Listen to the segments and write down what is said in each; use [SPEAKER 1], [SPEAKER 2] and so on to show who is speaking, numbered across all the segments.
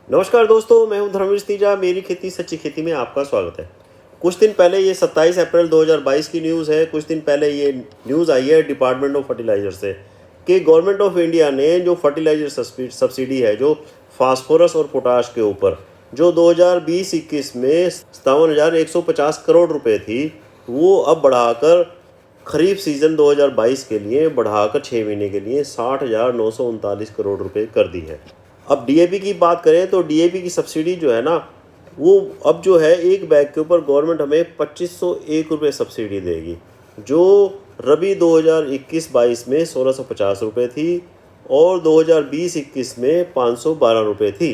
[SPEAKER 1] नमस्कार दोस्तों, मैं हूं धर्मेश तीजा। मेरी खेती सच्ची खेती में आपका स्वागत है। कुछ दिन पहले, ये 27 अप्रैल 2022 की न्यूज़ है, कुछ दिन पहले ये न्यूज़ आई है डिपार्टमेंट ऑफ फर्टिलाइजर से कि गवर्नमेंट ऑफ इंडिया ने जो फर्टिलाइजर सब्सिडी है, जो फास्फोरस और पोटाश के ऊपर, जो 2020-21 में 57,150 करोड़ रुपए थी, वो अब बढ़ाकर खरीफ सीजन 2022 के लिए बढ़ाकर 6 महीने के लिए 60,939 करोड़ रुपए कर दी है। अब डीएपी की बात करें तो डीएपी की सब्सिडी जो है ना, वो अब जो है एक बैग के ऊपर गवर्नमेंट हमें 2501 रुपये सब्सिडी देगी, जो रबी 2021-22 में 1650 रुपये थी और 2020-21 में 512 रुपये थी।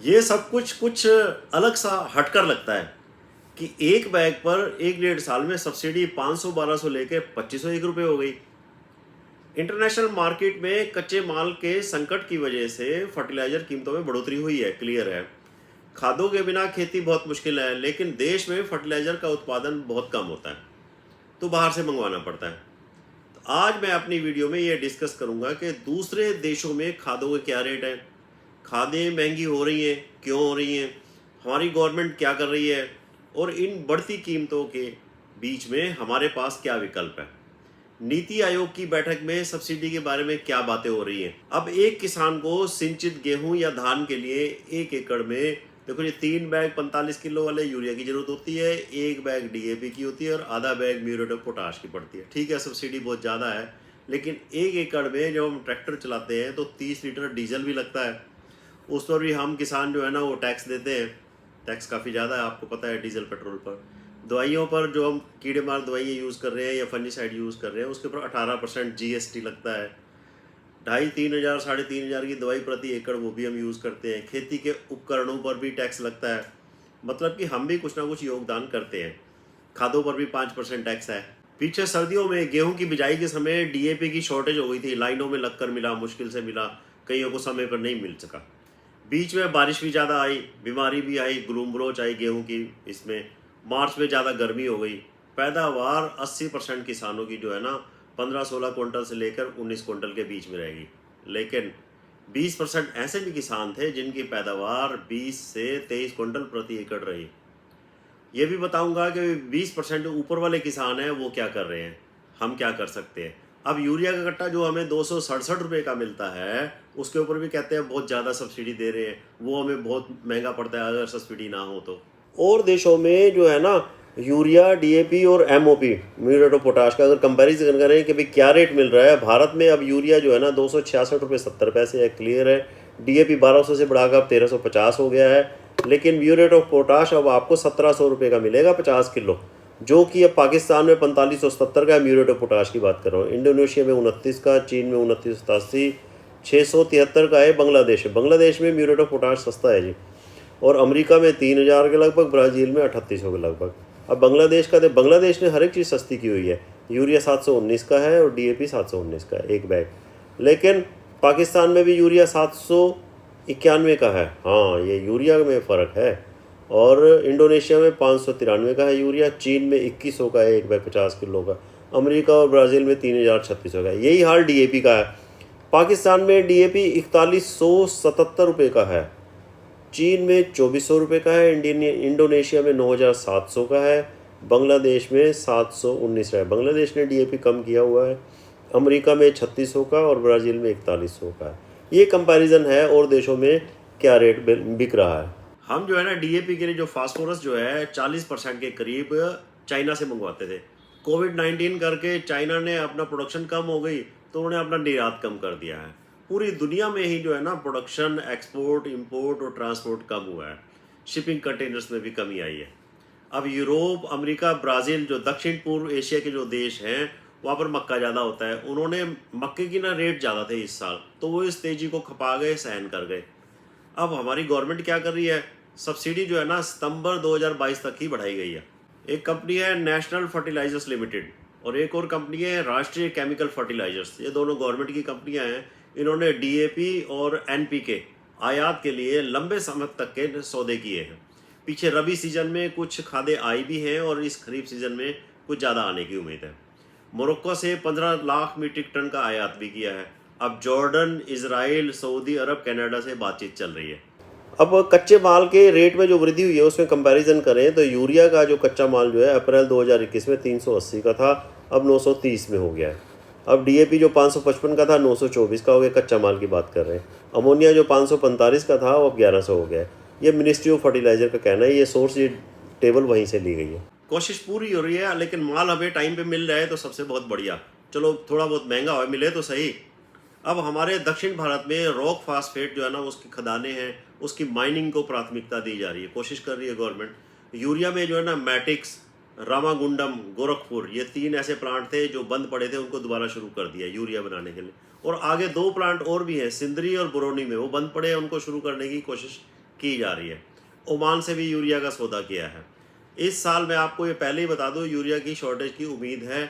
[SPEAKER 1] ये सब कुछ अलग सा हटकर लगता है कि एक बैग पर 1-1.5 साल में सब्सिडी 500-1200 लेके 2501 रुपये हो गई। इंटरनेशनल मार्केट में कच्चे माल के संकट की वजह से फर्टिलाइजर कीमतों में बढ़ोतरी हुई है, क्लियर है। खादों के बिना खेती बहुत मुश्किल है, लेकिन देश में फर्टिलाइजर का उत्पादन बहुत कम होता है, तो बाहर से मंगवाना पड़ता है। तो आज मैं अपनी वीडियो में ये डिस्कस करूंगा कि दूसरे देशों में खादों के क्या रेट हैं, खादें महंगी हो रही हैं, क्यों हो रही हैं, हमारी गवर्नमेंट क्या कर रही है, और इन बढ़ती कीमतों के बीच में हमारे पास क्या विकल्प है। नीति आयोग की बैठक में सब्सिडी के बारे में क्या बातें हो रही हैं। अब एक किसान को सिंचित गेहूं या धान के लिए 1 एकड़ में, देखो ये 3 बैग 45 किलो वाले यूरिया की जरूरत होती है, 1 बैग डीएपी की होती है और आधा बैग म्यूरेट ऑफ पोटाश की पड़ती है। ठीक है, सब्सिडी बहुत ज़्यादा है, लेकिन 1 एकड़ में जब हम ट्रैक्टर चलाते हैं तो 30 लीटर डीजल भी लगता है। उस पर भी हम किसान जो है ना वो टैक्स देते हैं। टैक्स काफ़ी ज़्यादा है, आपको पता है, डीजल पेट्रोल पर। दवाइयों पर जो हम कीड़े मार दवाइयाँ यूज़ कर रहे हैं या फंजीसाइड यूज़ कर रहे हैं, उसके ऊपर 18% जीएसटी लगता है। 2,500-3,000 3,500 की दवाई प्रति एकड़ वो भी हम यूज़ करते हैं। खेती के उपकरणों पर भी टैक्स लगता है, मतलब कि हम भी कुछ ना कुछ योगदान करते हैं। खादों पर भी 5% टैक्स है। पीछे सर्दियों में गेहूं की बिजाई के समय डीएपी की शॉर्टेज हो गई थी, लाइनों में लगकर मिला, मुश्किल से मिला, कईयों को समय पर नहीं मिल सका। बीच में बारिश भी ज़्यादा आई, बीमारी भी आई, ग्लूम ब्रोच आई गेहूं की। इसमें मार्च में ज़्यादा गर्मी हो गई। पैदावार 80% किसानों की जो है ना 15-16 क्विंटल से लेकर 19 क्विंटल के बीच में रहेगी, लेकिन 20% ऐसे भी किसान थे जिनकी पैदावार 20 से 23 क्विंटल प्रति एकड़ रही। ये भी बताऊंगा कि 20% ऊपर वाले किसान हैं वो क्या कर रहे हैं, हम क्या कर सकते हैं। अब यूरिया का कट्टा जो हमें 267 रुपये का मिलता है, उसके ऊपर भी कहते हैं बहुत ज़्यादा सब्सिडी दे रहे हैं, वो हमें बहुत महंगा पड़ता है अगर सब्सिडी ना हो तो। और देशों में जो है ना यूरिया, डीएपी और एमओपी, म्यूरेट ऑफ पोटाश का अगर कंपैरिजन करें कि भाई क्या रेट मिल रहा है भारत में, अब यूरिया जो है ना 266 रुपये 70 पैसे है, क्लियर है। डीएपी 1200 से बढ़ाकर अब 1350 हो गया है, लेकिन म्यूरेट ऑफ पोटाश अब आपको 1700 रुपये का मिलेगा 50 किलो, जो कि अब पाकिस्तान में 4570 का है। म्यूरेट ऑफ पोटाश की बात कर रहा हूँ। इंडोनेशिया में 29 का, चीन में 2987, 673 का है बांग्लादेश में म्यूरेट ऑफ पोटाश सस्ता है जी। और अमेरिका में 3000 के लगभग, ब्राज़ील में 3800 के लगभग। अब बांग्लादेश का, तो बांग्लादेश ने हर एक चीज़ सस्ती की हुई है। यूरिया 719 का है और डीएपी 719 का है एक बैग, लेकिन पाकिस्तान में भी यूरिया 791 का है। हाँ, ये यूरिया में फ़र्क है। और इंडोनेशिया में 593 का है यूरिया, चीन में 2100 का है एक बैग 50 किलो का, अमेरिका और ब्राज़ील में 3036 का है। यही हाल डीएपी का है। पाकिस्तान में डीएपी 4177 रुपये का है, चीन में 2400 रुपये का है, इंडोनेशिया में 9700 का है, बांग्लादेश में 719 है। बांग्लादेश ने डीएपी कम किया हुआ है। अमेरिका में 3600 का और ब्राज़ील में 4100 का है। ये कंपैरिजन है और देशों में क्या रेट बिक रहा है। हम जो है ना डीएपी के लिए जो फास्फोरस जो है 40% के करीब चाइना से मंगवाते थे। कोविड-19 करके चाइना ने अपना प्रोडक्शन कम हो गई, तो उन्होंने अपना निर्यात कम कर दिया है। पूरी दुनिया में ही जो है ना प्रोडक्शन, एक्सपोर्ट, इंपोर्ट और ट्रांसपोर्ट कम हुआ है। शिपिंग कंटेनर्स में भी कमी आई है। अब यूरोप, अमेरिका, ब्राज़ील, जो दक्षिण पूर्व एशिया के जो देश हैं, वहाँ पर मक्का ज़्यादा होता है। उन्होंने मक्के की ना रेट ज़्यादा थे इस साल, तो वो इस तेज़ी को खपा गए, सहन कर गए। अब हमारी गवर्नमेंट क्या कर रही है, सब्सिडी जो है ना सितंबर 2022 तक ही बढ़ाई गई है। एक कंपनी है नेशनल फर्टिलाइजर्स लिमिटेड और एक और कंपनी है राष्ट्रीय केमिकल फर्टिलाइजर्स। ये दोनों गवर्नमेंट की कंपनियां हैं। इन्होंने डीएपी और एनपीके आयात के लिए लंबे समय तक के सौदे किए हैं। पीछे रबी सीजन में कुछ खादें आई भी हैं और इस खरीफ सीजन में कुछ ज़्यादा आने की उम्मीद है। मोरक्को से 15 लाख मीट्रिक टन का आयात भी किया है। अब जॉर्डन, इजराइल, सऊदी अरब, कनाडा से बातचीत चल रही है। अब कच्चे माल के रेट में जो वृद्धि हुई है उसमें कंपैरिजन करें तो यूरिया का जो कच्चा माल जो है अप्रैल 2021 में 380 का था, अब 930 में हो गया है। अब डीएपी जो 555 का था 924 का हो गया, कच्चा माल की बात कर रहे हैं। अमोनिया जो 545 का था वो अब 1100 हो गया है। ये मिनिस्ट्री ऑफ फर्टिलाइजर का कहना है, ये सोर्स, ये टेबल वहीं से ली गई है। कोशिश पूरी हो रही है, लेकिन माल हमें टाइम पे मिल रहा है तो सबसे बहुत बढ़िया। चलो थोड़ा बहुत महंगा हो मिले तो सही। अब हमारे दक्षिण भारत में रॉक फास्फेट जो है ना उसकी खदानें हैं, उसकी माइनिंग को प्राथमिकता दी जा रही है, कोशिश कर रही है गवर्नमेंट। यूरिया में जो है ना मैटिक्स, रामागुंडम, गोरखपुर, ये 3 ऐसे प्लांट थे जो बंद पड़े थे, उनको दोबारा शुरू कर दिया यूरिया बनाने के लिए। और आगे 2 प्लांट और भी हैं सिंदरी और बरौनी में, वो बंद पड़े हैं, उनको शुरू करने की कोशिश की जा रही है। ओमान से भी यूरिया का सौदा किया है। इस साल मैं आपको ये पहले ही बता दूं, यूरिया की शॉर्टेज की उम्मीद है।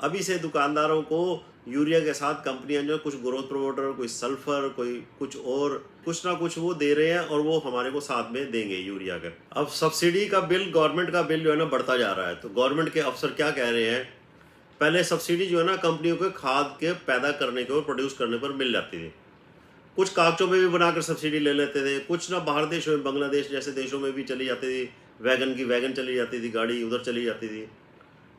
[SPEAKER 1] अभी से दुकानदारों को यूरिया के साथ कंपनियां जो कुछ ग्रोथ प्रोमोटर, कोई सल्फर, कोई कुछ और कुछ ना कुछ वो दे रहे हैं, और वो हमारे को साथ में देंगे यूरिया का। अब सब्सिडी का बिल, गवर्नमेंट का बिल जो है ना बढ़ता जा रहा है। तो गवर्नमेंट के अफसर क्या कह रहे हैं, पहले सब्सिडी जो है ना कंपनियों के खाद के पैदा करने के और प्रोड्यूस करने पर मिल जाती थी। कुछ कागजों में भी बनाकर सब्सिडी ले लेते थे, कुछ ना बाहर देशों में, बांग्लादेश जैसे देशों में भी चली जाती थी, वैगन चली जाती थी, गाड़ी उधर चली जाती थी।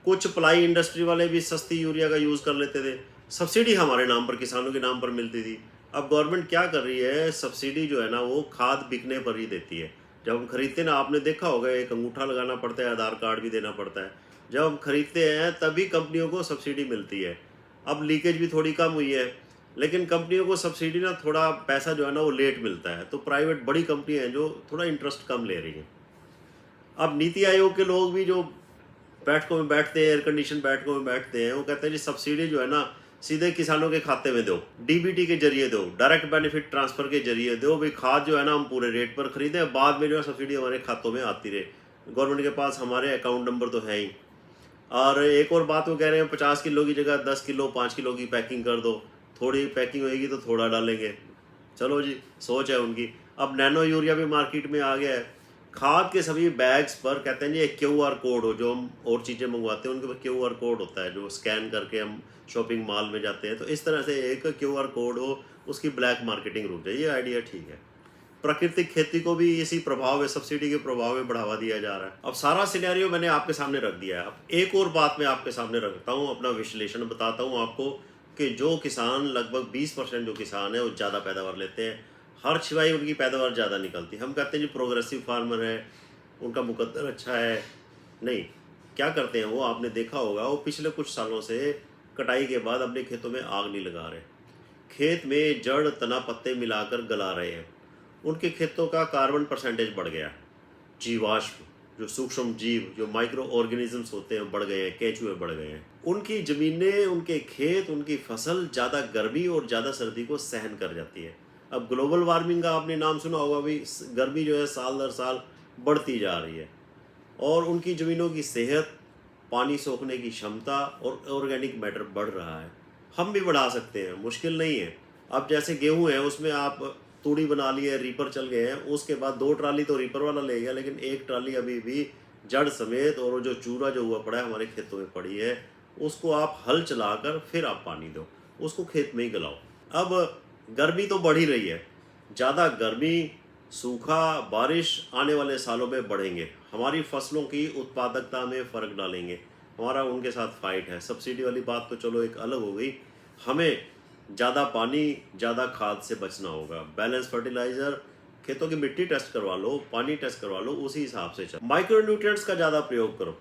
[SPEAKER 1] कुछ प्लाई इंडस्ट्री वाले भी सस्ती यूरिया का यूज़ कर लेते थे। सब्सिडी हमारे नाम पर, किसानों के नाम पर मिलती थी। अब गवर्नमेंट क्या कर रही है, सब्सिडी जो है ना वो खाद बिकने पर ही देती है। जब हम खरीदते ना, आपने देखा होगा एक अंगूठा लगाना पड़ता है, आधार कार्ड भी देना पड़ता है। जब हम खरीदते हैं तभी कंपनियों को सब्सिडी मिलती है। अब लीकेज भी थोड़ी कम हुई है, लेकिन कंपनियों को सब्सिडी ना थोड़ा पैसा जो है ना वो लेट मिलता है। तो प्राइवेट बड़ी कंपनियां हैं जो थोड़ा इंटरेस्ट कम ले रही हैं। अब नीति आयोग के लोग भी जो बैठकों में बैठते हैं, एयर कंडीशन बैठकों में बैठते हैं, वो कहते हैं जी सब्सिडी जो है ना सीधे किसानों के खाते में दो, डीबीटी के जरिए दो, डायरेक्ट बेनिफिट ट्रांसफर के जरिए दो। भाई खाद जो है ना हम पूरे रेट पर खरीदें, बाद में जो है सब्सिडी हमारे खातों में आती रहे। गवर्नमेंट के पास हमारे अकाउंट नंबर तो है ही। और एक और बात वो कह रहे हैं 50 किलो की जगह 10 किलो 5 किलो की पैकिंग कर दो, थोड़ी पैकिंग होएगी तो थोड़ा डालेंगे। चलो जी, सोच है उनकी। अब नैनो यूरिया भी मार्केट में आ गया है। खाद के सभी बैग्स पर कहते हैं जी एक क्यूआर कोड हो, जो हम और चीज़ें मंगवाते हैं उनके पर क्यूआर कोड होता है, जो स्कैन करके हम शॉपिंग मॉल में जाते हैं, तो इस तरह से एक क्यूआर कोड हो, उसकी ब्लैक मार्केटिंग रुक जाए। ये आइडिया ठीक है। प्राकृतिक खेती को भी इसी प्रभाव है, सब्सिडी के प्रभाव में बढ़ावा दिया जा रहा है। अब सारा सिनेरियो मैंने आपके सामने रख दिया है। अब एक और बात मैं आपके सामने रखता हूँ, अपना विश्लेषण बताता हूँ आपको कि जो किसान, लगभग 20% जो किसान है वो ज़्यादा पैदावार लेते हैं, हर छिवाई उनकी पैदावार ज़्यादा निकलती है। हम कहते हैं जी प्रोग्रेसिव फार्मर है, उनका मुकद्दर अच्छा है। नहीं, क्या करते हैं वो, आपने देखा होगा, वो पिछले कुछ सालों से कटाई के बाद अपने खेतों में आग नहीं लगा रहे, खेत में जड़ तना पत्ते मिलाकर गला रहे हैं। उनके खेतों का कार्बन परसेंटेज बढ़ गया, जीवाश्म, जो सूक्ष्म जीव, जो माइक्रो ऑर्गेनिजम्स होते हैं बढ़ गए हैं, केंचुए बढ़ गए हैं। उनकी ज़मीनें, उनके खेत, उनकी फसल ज़्यादा गर्मी और ज़्यादा सर्दी को सहन कर जाती है। अब ग्लोबल वार्मिंग का आपने नाम सुना होगा, भी गर्मी जो है साल दर साल बढ़ती जा रही है, और उनकी ज़मीनों की सेहत, पानी सोखने की क्षमता और ऑर्गेनिक मैटर बढ़ रहा है। हम भी बढ़ा सकते हैं, मुश्किल नहीं है। अब जैसे गेहूं है, उसमें आप तूड़ी बना लिए, रीपर चल गए हैं, उसके बाद 2 ट्राली तो रीपर वाला ले गया, लेकिन 1 ट्राली अभी भी जड़ समेत और जो चूरा जो हुआ पड़ा है हमारे खेतों में पड़ी है, उसको आप हल चलाकर फिर आप पानी दो, उसको खेत में ही गलाओ। अब गर्मी तो बढ़ ही रही है, ज़्यादा गर्मी, सूखा, बारिश आने वाले सालों में बढ़ेंगे, हमारी फसलों की उत्पादकता में फ़र्क डालेंगे। हमारा उनके साथ फाइट है। सब्सिडी वाली बात तो चलो एक अलग हो गई, हमें ज़्यादा पानी, ज़्यादा खाद से बचना होगा। बैलेंस फर्टिलाइज़र, खेतों की मिट्टी टेस्ट करवा लो, पानी टेस्ट करवा लो, उसी हिसाब से चलो। माइक्रो न्यूट्रिएंट्स का ज़्यादा प्रयोग करो।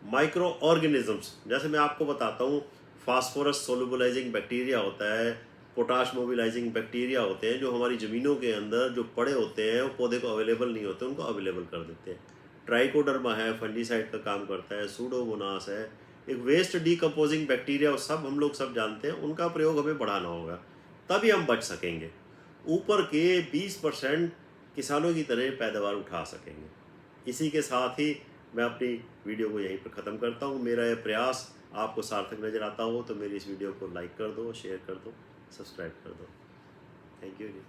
[SPEAKER 1] माइक्रो ऑर्गेनिजम्स, जैसे मैं आपको बताता हूँ, फास्फोरस सोलुबलाइजिंग बैक्टीरिया होता है, पोटाश मोबिलाइजिंग बैक्टीरिया होते हैं, जो हमारी ज़मीनों के अंदर जो पड़े होते हैं, वो पौधे को अवेलेबल नहीं होते, उनको अवेलेबल कर देते हैं। ट्राइकोडर्मा है, फंजीसाइड का काम करता है। सूडोमोनास है, एक वेस्ट डीकम्पोजिंग बैक्टीरिया, सब हम लोग सब जानते हैं, उनका प्रयोग हमें बढ़ाना होगा, तभी हम बच सकेंगे। ऊपर के 20% किसानों की तरह पैदावार उठा सकेंगे। इसी के साथ ही मैं अपनी वीडियो को यहीं पर ख़त्म करता हूँ। मेरा यह प्रयास आपको सार्थक नज़र आता हो तो मेरी इस वीडियो को लाइक कर दो, शेयर कर दो, सब्सक्राइब कर दो। Thank you ji.